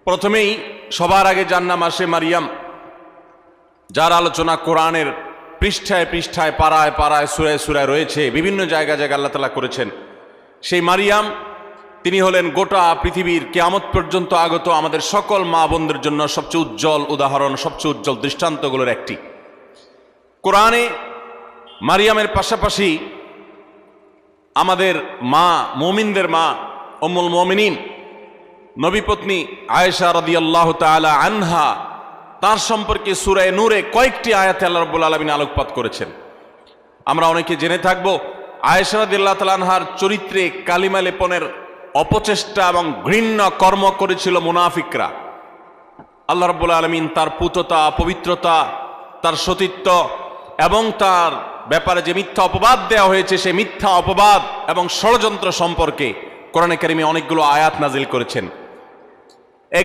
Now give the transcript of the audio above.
প্রথমেই সবার আগে যার নাম আসে মারিয়াম, যার আলোচনা কোরআনের পৃষ্ঠায় পৃষ্ঠায় পাড়ায় পাড়ায় সুরায় সুরায় রয়েছে, বিভিন্ন জায়গায় জায়গায় আল্লাহ তাআলা করেছেন। সেই মারিয়াম তিনি হলেন গোটা পৃথিবীর কিয়ামত পর্যন্ত আগত আমাদের সকল মা বোনদের জন্য সবচেয়ে উজ্জ্বল উদাহরণ, সবচেয়ে উজ্জ্বল দৃষ্টান্তগুলোর একটি। কোরআনে মারিয়ামের পাশাপাশি আমাদের মা, মুমিনদের মা উম্মুল মুমিনিন নবীপত্নী আয়েশা রাদিয়াল্লাহু তাআলা আনহা, তার সম্পর্কে সূরা নূরে কয়েকটি আয়াতে আল্লাহ রাব্বুল আলামিন আলোকপাত করেছেন। আমরা অনেকে জেনে থাকব আয়েশা রাদিয়াল্লাহু তাআলা আনহার চরিত্রে কালিমা লেপনের অপচেষ্টা এবং ঘৃণ্য কর্ম করেছিল মুনাফিকরা। আল্লাহ রাব্বুল আলামিন তার পুততা, পবিত্রতা, তার সতীত্ব এবং তার ব্যাপারে যে মিথ্যা অপবাদ দেওয়া হয়েছে, সেই মিথ্যা অপবাদ এবং ষড়যন্ত্র সম্পর্কে কোরআনে কারিমে অনেকগুলো আয়াত নাজিল করেছেন।